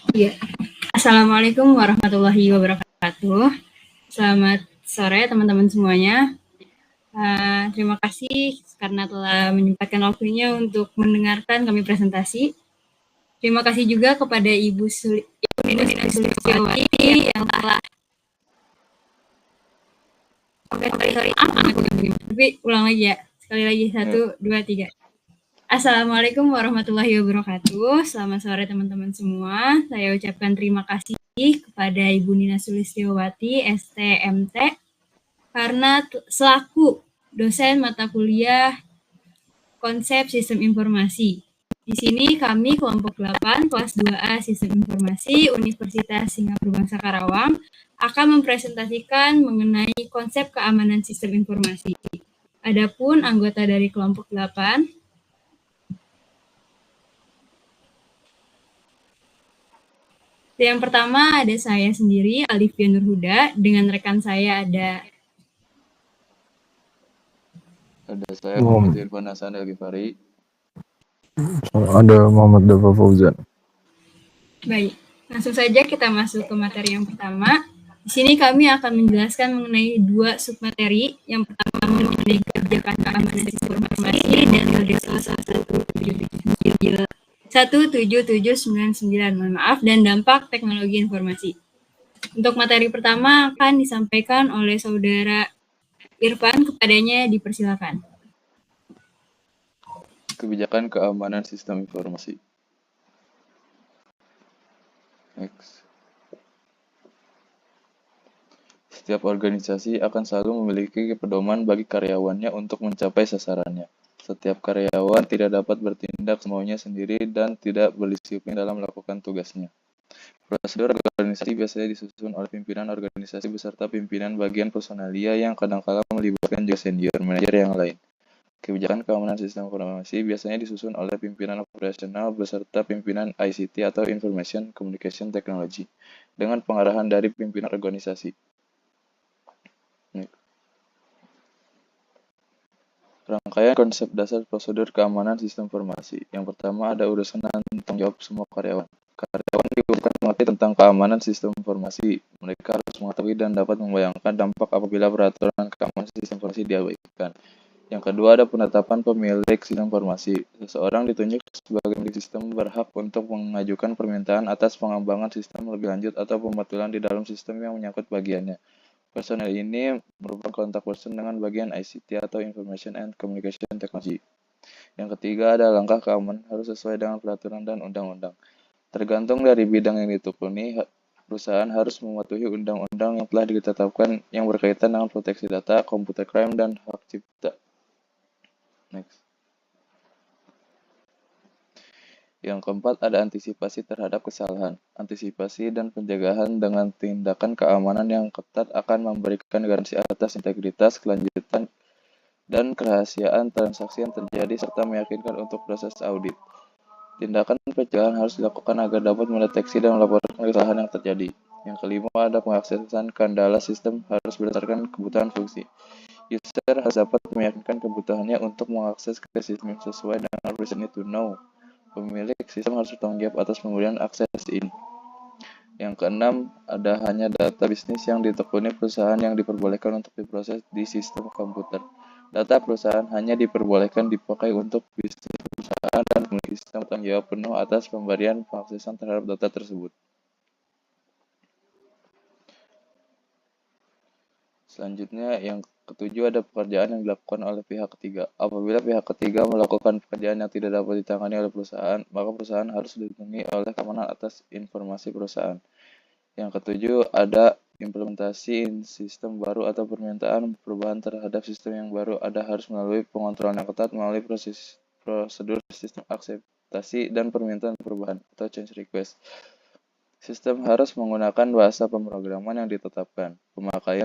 Iya. Assalamualaikum warahmatullahi wabarakatuh. Selamat sore teman-teman semuanya. Terima kasih karena telah menyempatkan waktunya untuk mendengarkan kami presentasi. Terima kasih juga kepada Ibu Sulistiawati yang telah tapi ulang lagi ya. Sekali lagi 1, 2, 3. Assalamualaikum warahmatullahi wabarakatuh. Selamat sore teman-teman semua. Saya ucapkan terima kasih kepada Ibu Nina Sulistiawati, STMT, karena selaku dosen mata kuliah konsep sistem informasi. Di sini kami kelompok 8 kelas 2A Sistem Informasi Universitas Singapura Bangsa Karawang akan mempresentasikan mengenai konsep keamanan sistem informasi. Adapun anggota dari kelompok 8 yang pertama ada saya sendiri, Alifia Nurhuda, dengan rekan saya ada saya Muhammad Irfan Hasan Al-Ghifari. Ada Muhammad Dafa Fauzan. Baik, langsung saja kita masuk ke materi yang pertama. Di sini kami akan menjelaskan mengenai 2 submateri. Yang pertama mengenai kebijakan keamanan sistem informasi dan kode 17799, mohon maaf, dan dampak teknologi informasi. Untuk materi pertama akan disampaikan oleh saudara Irfan, kepadanya dipersilakan. Kebijakan keamanan sistem informasi. Next. Setiap organisasi akan selalu memiliki pedoman bagi karyawannya untuk mencapai sasarannya. Setiap karyawan tidak dapat bertindak semaunya sendiri dan tidak berdisiplin dalam melakukan tugasnya. Prosedur organisasi biasanya disusun oleh pimpinan organisasi beserta pimpinan bagian personalia yang kadang-kala melibatkan juga senior manajer yang lain. Kebijakan keamanan sistem informasi biasanya disusun oleh pimpinan operasional beserta pimpinan ICT atau Information Communication Technology dengan pengarahan dari pimpinan organisasi. Rangkaian konsep dasar prosedur keamanan sistem informasi. Yang pertama ada urusan tanggung jawab semua karyawan. Karyawan diwajibkan mengerti tentang keamanan sistem informasi. Mereka harus mengetahui dan dapat membayangkan dampak apabila peraturan keamanan sistem informasi diabaikan. Yang kedua ada penetapan pemilik sistem informasi. Seseorang ditunjuk sebagai pemilik sistem berhak untuk mengajukan permintaan atas pengembangan sistem lebih lanjut atau pembatalan di dalam sistem yang menyangkut bagiannya. Personel ini merupakan kontak person dengan bagian ICT atau Information and Communication Technology. Yang ketiga ada langkah keamanan harus sesuai dengan peraturan dan undang-undang. Tergantung dari bidang yang ditekuni, perusahaan harus mematuhi undang-undang yang telah ditetapkan yang berkaitan dengan proteksi data, computer crime, dan hak cipta. Next. Yang keempat ada antisipasi terhadap kesalahan. Antisipasi dan pencegahan dengan tindakan keamanan yang ketat akan memberikan garansi atas integritas, kelanjutan, dan kerahasiaan transaksi yang terjadi serta meyakinkan untuk proses audit. Tindakan pencegahan harus dilakukan agar dapat mendeteksi dan melaporkan kesalahan yang terjadi. Yang kelima ada pengaksesan kendala sistem harus berdasarkan kebutuhan fungsi. User harus dapat meyakinkan kebutuhannya untuk mengakses ke sistem sesuai dengan reason to know. Pemilik sistem harus bertanggung jawab atas pemberian akses ini. Yang keenam, ada hanya data bisnis yang ditekuni perusahaan yang diperbolehkan untuk diproses di sistem komputer. Data perusahaan hanya diperbolehkan dipakai untuk bisnis perusahaan dan pemilik sistem bertanggung jawab penuh atas pemberian pengaksesan terhadap data tersebut. Selanjutnya, yang ketujuh ada pekerjaan yang dilakukan oleh pihak ketiga. Apabila pihak ketiga melakukan pekerjaan yang tidak dapat ditangani oleh perusahaan, maka perusahaan harus dilindungi oleh keamanan atas informasi perusahaan. Yang ketujuh ada implementasi sistem baru atau permintaan perubahan terhadap sistem yang baru harus melalui pengontrolan yang ketat melalui prosedur sistem akseptasi dan permintaan perubahan atau change request. Sistem harus menggunakan bahasa pemrograman yang ditetapkan. Pemakaian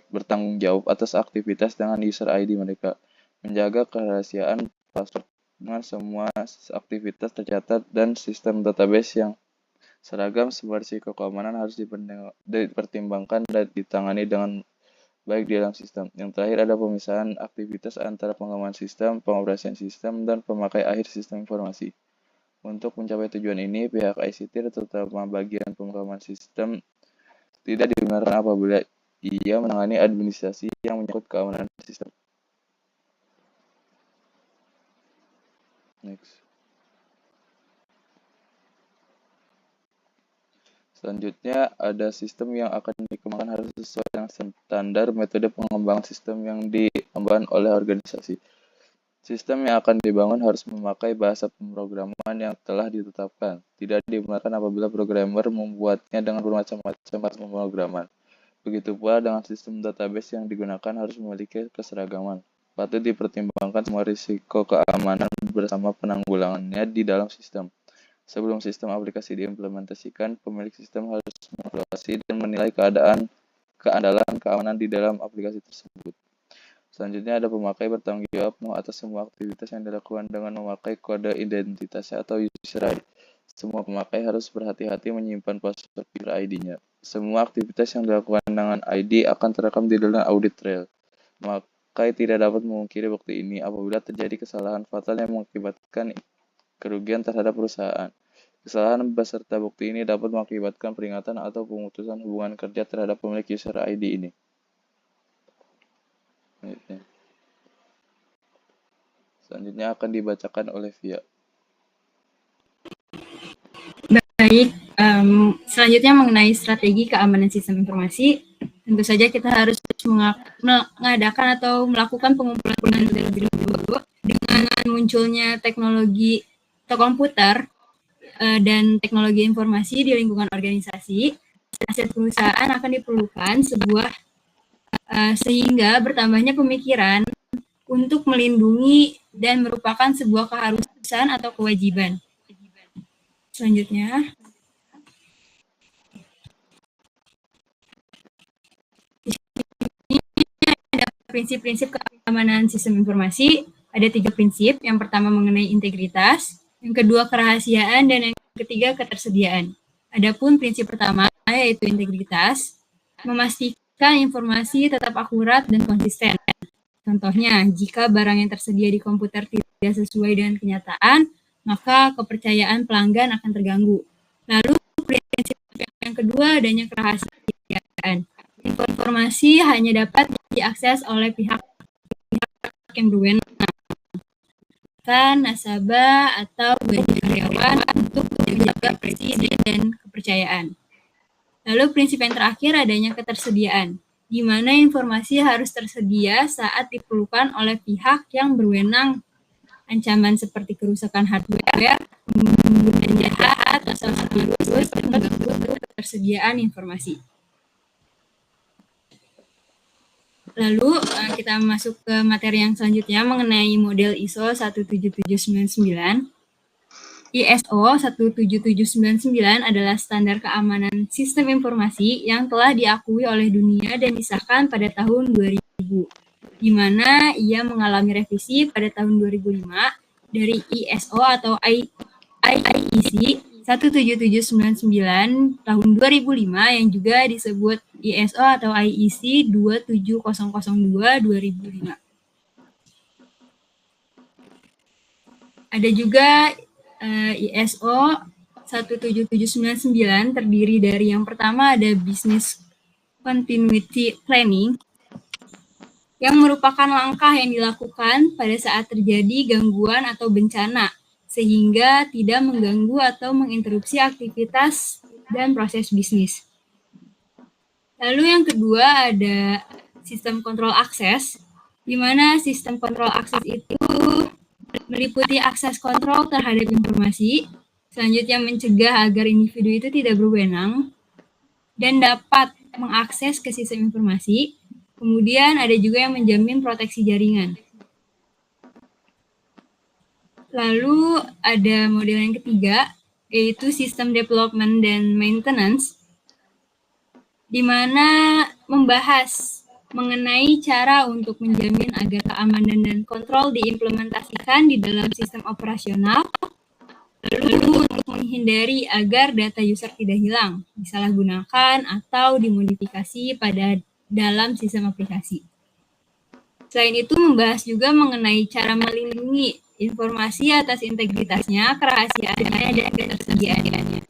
bertanggung jawab atas aktivitas dengan user ID mereka. Menjaga kerahasiaan password dengan semua aktivitas tercatat dan sistem database yang seragam. Semua risiko keamanan harus dipertimbangkan dan ditangani dengan baik di dalam sistem. Yang terakhir ada pemisahan aktivitas antara pengembangan sistem, pengoperasian sistem, dan pemakai akhir sistem informasi. Untuk mencapai tujuan ini, pihak ICT terutama bagian pemrograman sistem tidak dibenarkan apabila ia menangani administrasi yang menyangkut keamanan sistem. Next. Selanjutnya, ada sistem yang akan dikembangkan harus sesuai dengan standar metode pengembangan sistem yang dikembangkan oleh organisasi. Sistem yang akan dibangun harus memakai bahasa pemrograman yang telah ditetapkan. Tidak dibenarkan apabila programmer membuatnya dengan bermacam-macam bahasa pemrograman. Begitu pula dengan sistem database yang digunakan harus memiliki keseragaman. Patut dipertimbangkan semua risiko keamanan bersama penanggulangannya di dalam sistem. Sebelum sistem aplikasi diimplementasikan, pemilik sistem harus mengevaluasi dan menilai keandalan keamanan di dalam aplikasi tersebut. Selanjutnya ada pemakai bertanggung jawab penuh atas semua aktivitas yang dilakukan dengan memakai kode identitasnya atau user ID. Semua pemakai harus berhati-hati menyimpan password user ID-nya. Semua aktivitas yang dilakukan dengan ID akan terekam di dalam audit trail. Pemakai tidak dapat memungkiri bukti ini apabila terjadi kesalahan fatal yang mengakibatkan kerugian terhadap perusahaan. Kesalahan beserta bukti ini dapat mengakibatkan peringatan atau pemutusan hubungan kerja terhadap pemilik user ID ini. Selanjutnya akan dibacakan oleh Via. Baik, selanjutnya mengenai strategi keamanan sistem informasi, tentu saja kita harus mengadakan atau melakukan pengumpulan terlebih dahulu. Dengan munculnya teknologi atau komputer dan teknologi informasi di lingkungan organisasi, aset perusahaan akan diperlukan sehingga bertambahnya pemikiran untuk melindungi dan merupakan sebuah keharusan atau kewajiban. Selanjutnya, ini ada prinsip-prinsip keamanan sistem informasi. Ada 3 prinsip. Yang pertama mengenai integritas, yang kedua kerahasiaan, dan yang ketiga ketersediaan. Adapun prinsip pertama yaitu integritas, memastikan informasi tetap akurat dan konsisten. Contohnya, jika barang yang tersedia di komputer tidak sesuai dengan kenyataan, maka kepercayaan pelanggan akan terganggu. Lalu prinsip yang kedua adanya kerahasiaan. Informasi hanya dapat diakses oleh pihak yang berwenang, nasabah atau bagi karyawan untuk menjaga prestasi dan kepercayaan. Lalu prinsip yang terakhir adanya ketersediaan, di mana informasi harus tersedia saat diperlukan oleh pihak yang berwenang. Ancaman seperti kerusakan hardware, penggunaan jahat, atau virus mengganggu ketersediaan informasi. Lalu kita masuk ke materi yang selanjutnya mengenai model ISO 17799. ISO 17799 adalah standar keamanan sistem informasi yang telah diakui oleh dunia dan disahkan pada tahun 2000, di mana ia mengalami revisi pada tahun 2005 dari ISO atau IEC 17799 tahun 2005 yang juga disebut ISO atau IEC 27002 2005. Ada juga ISO 17799 terdiri dari yang pertama ada Business Continuity Planning, yang merupakan langkah yang dilakukan pada saat terjadi gangguan atau bencana, sehingga tidak mengganggu atau menginterupsi aktivitas dan proses bisnis. Lalu yang kedua ada sistem kontrol akses, di mana sistem kontrol akses itu meliputi akses kontrol terhadap informasi, selanjutnya mencegah agar individu itu tidak berwenang dan dapat mengakses ke sistem informasi. Kemudian ada juga yang menjamin proteksi jaringan. Lalu ada model yang ketiga, yaitu sistem development dan maintenance, di mana membahas mengenai cara untuk menjamin agar keamanan dan kontrol diimplementasikan di dalam sistem operasional, lalu untuk menghindari agar data user tidak hilang, disalahgunakan, atau dimodifikasi pada dalam sistem aplikasi. Selain itu membahas juga mengenai cara melindungi informasi atas integritasnya, kerahasiaannya, dan ketersediaannya,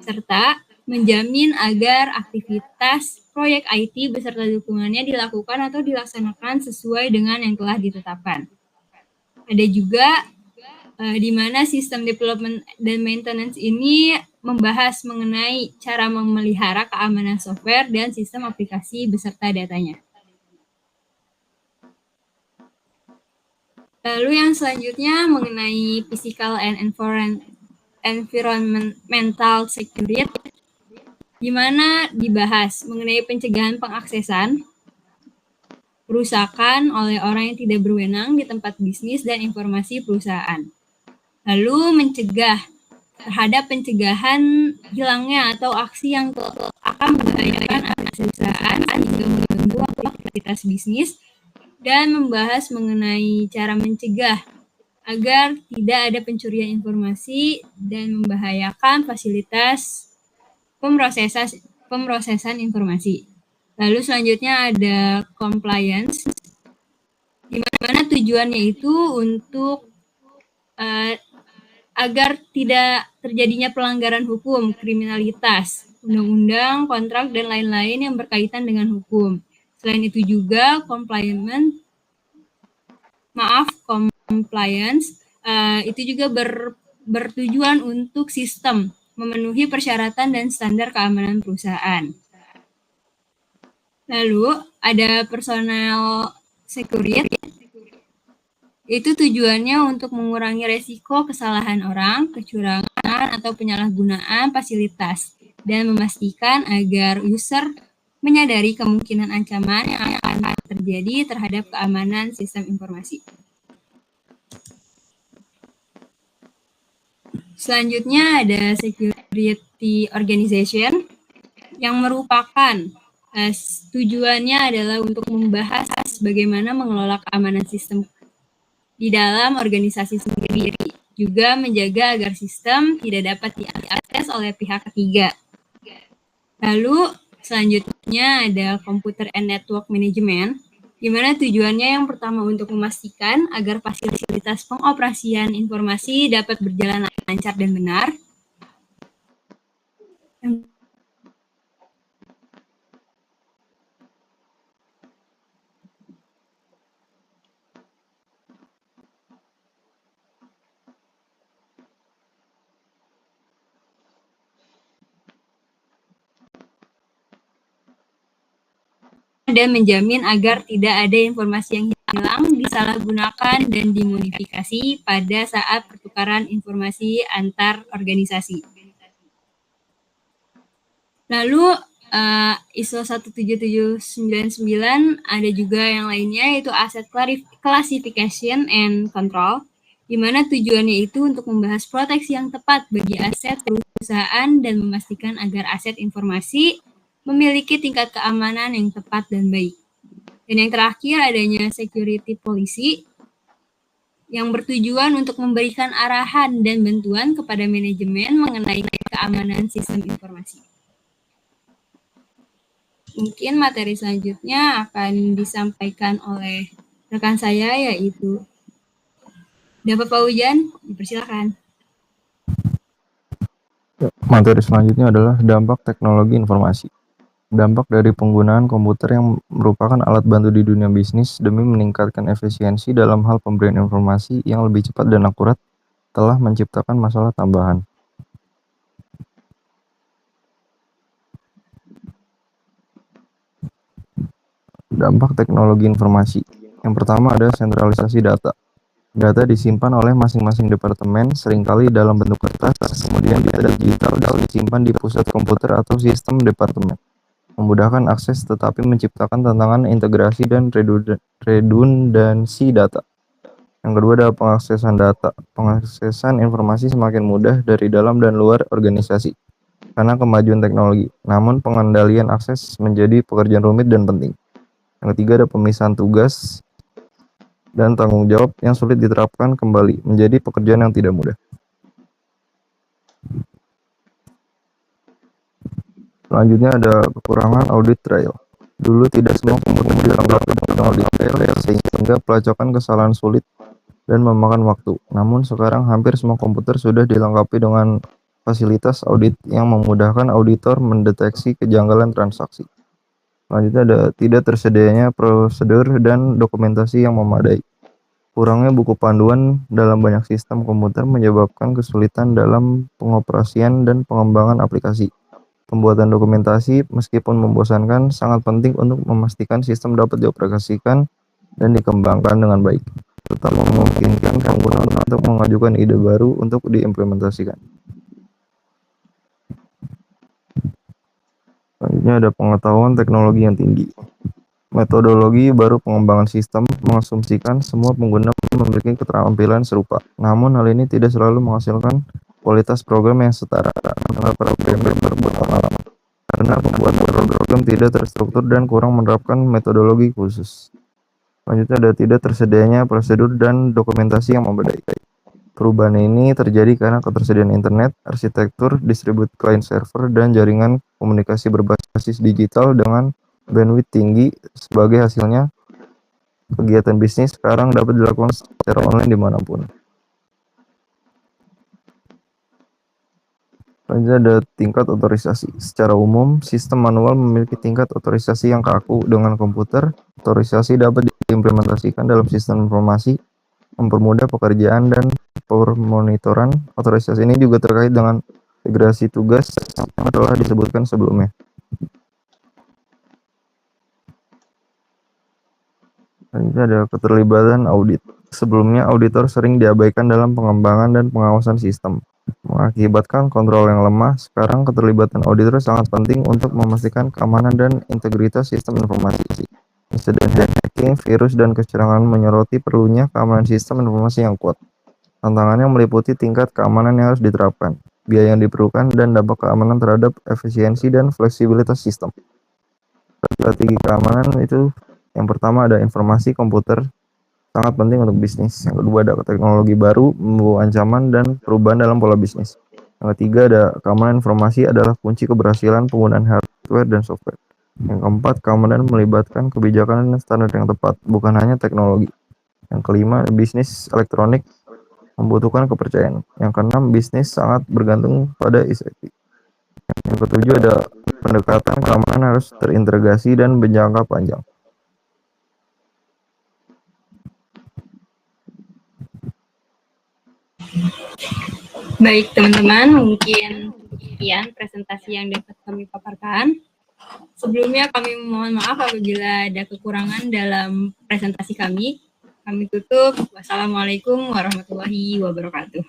serta menjamin agar aktivitas proyek IT beserta dukungannya dilakukan atau dilaksanakan sesuai dengan yang telah ditetapkan. Ada juga di mana sistem development dan maintenance ini membahas mengenai cara memelihara keamanan software dan sistem aplikasi beserta datanya. Lalu yang selanjutnya mengenai physical and environmental security, di mana dibahas mengenai pencegahan pengaksesan, perusakan oleh orang yang tidak berwenang di tempat bisnis dan informasi perusahaan. Lalu mencegah terhadap pencegahan hilangnya atau aksi yang akan membahayakan perusahaan sehingga mengganggu aktivitas bisnis, dan membahas mengenai cara mencegah agar tidak ada pencurian informasi dan membahayakan fasilitas pemrosesan informasi. Lalu selanjutnya ada compliance, di mana tujuannya itu untuk agar tidak terjadinya pelanggaran hukum, kriminalitas, undang-undang, kontrak, dan lain-lain yang berkaitan dengan hukum. Selain itu juga compliance itu juga bertujuan untuk sistem memenuhi persyaratan dan standar keamanan perusahaan. Lalu ada personal security, itu tujuannya untuk mengurangi resiko kesalahan orang, kecurangan, atau penyalahgunaan fasilitas, dan memastikan agar user menyadari kemungkinan ancaman yang akan terjadi terhadap keamanan sistem informasi. Selanjutnya ada security organization, yang merupakan tujuannya adalah untuk membahas bagaimana mengelola keamanan sistem di dalam organisasi sendiri, juga menjaga agar sistem tidak dapat diakses oleh pihak ketiga. Lalu selanjutnya ada Computer and Network Management, di mana tujuannya yang pertama untuk memastikan agar fasilitas pengoperasian informasi dapat berjalan lancar dan benar. Dan menjamin agar tidak ada informasi yang hilang, disalahgunakan, dan dimodifikasi pada saat pertukaran informasi antar organisasi. Lalu ISO 17799 ada juga yang lainnya, yaitu Asset Classification and Control, di mana tujuannya itu untuk membahas proteksi yang tepat bagi aset perusahaan dan memastikan agar aset informasi memiliki tingkat keamanan yang tepat dan baik. Dan yang terakhir adanya security policy, yang bertujuan untuk memberikan arahan dan bantuan kepada manajemen mengenai keamanan sistem informasi. Mungkin materi selanjutnya akan disampaikan oleh rekan saya, yaitu Bapak Ujan, dipersilakan. Materi selanjutnya adalah dampak teknologi informasi. Dampak dari penggunaan komputer yang merupakan alat bantu di dunia bisnis demi meningkatkan efisiensi dalam hal pemberian informasi yang lebih cepat dan akurat telah menciptakan masalah tambahan. Dampak teknologi informasi. Yang pertama ada sentralisasi data. Data disimpan oleh masing-masing departemen, seringkali dalam bentuk kertas, kemudian data digital disimpan di pusat komputer atau sistem departemen. Memudahkan akses tetapi menciptakan tantangan integrasi dan redundansi data. Yang kedua adalah pengaksesan data. Pengaksesan informasi semakin mudah dari dalam dan luar organisasi karena kemajuan teknologi. Namun pengendalian akses menjadi pekerjaan rumit dan penting. Yang ketiga ada pemisahan tugas dan tanggung jawab yang sulit diterapkan kembali menjadi pekerjaan yang tidak mudah. Selanjutnya ada kekurangan audit trail. Dulu tidak semua komputer dilengkapi dengan detail sehingga pelacakan kesalahan sulit dan memakan waktu. Namun sekarang hampir semua komputer sudah dilengkapi dengan fasilitas audit yang memudahkan auditor mendeteksi kejanggalan transaksi. Selanjutnya ada tidak tersedianya prosedur dan dokumentasi yang memadai. Kurangnya buku panduan dalam banyak sistem komputer menyebabkan kesulitan dalam pengoperasian dan pengembangan aplikasi. Pembuatan dokumentasi, meskipun membosankan, sangat penting untuk memastikan sistem dapat dioperasikan dan dikembangkan dengan baik, serta memungkinkan pengguna untuk mengajukan ide baru untuk diimplementasikan. Selanjutnya ada pengetahuan teknologi yang tinggi. Metodologi baru pengembangan sistem mengasumsikan semua pengguna memiliki keterampilan serupa. Namun hal ini tidak selalu menghasilkan kualitas program yang setara karena programmer berpengalaman. Karena pembuat program tidak terstruktur dan kurang menerapkan metodologi khusus. Selanjutnya ada tidak tersedianya prosedur dan dokumentasi yang memadai. Perubahan ini terjadi karena ketersediaan internet, arsitektur, distribut client server, dan jaringan komunikasi berbasis digital dengan bandwidth tinggi. Sebagai hasilnya, kegiatan bisnis sekarang dapat dilakukan secara online dimanapun. Selanjutnya ada tingkat otorisasi. Secara umum, sistem manual memiliki tingkat otorisasi yang kaku. Dengan komputer, otorisasi dapat diimplementasikan dalam sistem informasi, mempermudah pekerjaan dan pemonitoran. Otorisasi ini juga terkait dengan integrasi tugas yang telah disebutkan sebelumnya. Selanjutnya ada keterlibatan audit. Sebelumnya, auditor sering diabaikan dalam pengembangan dan pengawasan sistem, mengakibatkan kontrol yang lemah. Sekarang keterlibatan auditor sangat penting untuk memastikan keamanan dan integritas sistem informasi. Insiden hacking, virus, dan kecurangan menyoroti perlunya keamanan sistem informasi yang kuat. Tantangannya meliputi tingkat keamanan yang harus diterapkan, biaya yang diperlukan, dan dampak keamanan terhadap efisiensi dan fleksibilitas sistem. Strategi keamanan itu yang pertama ada informasi komputer, sangat penting untuk bisnis. Yang kedua ada teknologi baru, membawa ancaman dan perubahan dalam pola bisnis. Yang ketiga ada keamanan informasi adalah kunci keberhasilan penggunaan hardware dan software. Yang keempat, keamanan melibatkan kebijakan dan standar yang tepat, bukan hanya teknologi. Yang kelima, bisnis elektronik membutuhkan kepercayaan. Yang keenam, bisnis sangat bergantung pada safety. Yang ketujuh ada pendekatan keamanan harus terintegrasi dan berjangka panjang. Baik teman-teman, mungkin sekian presentasi yang dapat kami paparkan. Sebelumnya kami mohon maaf apabila ada kekurangan dalam presentasi kami. Kami tutup. Wassalamualaikum warahmatullahi wabarakatuh.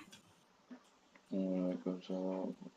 Waalaikumsalam.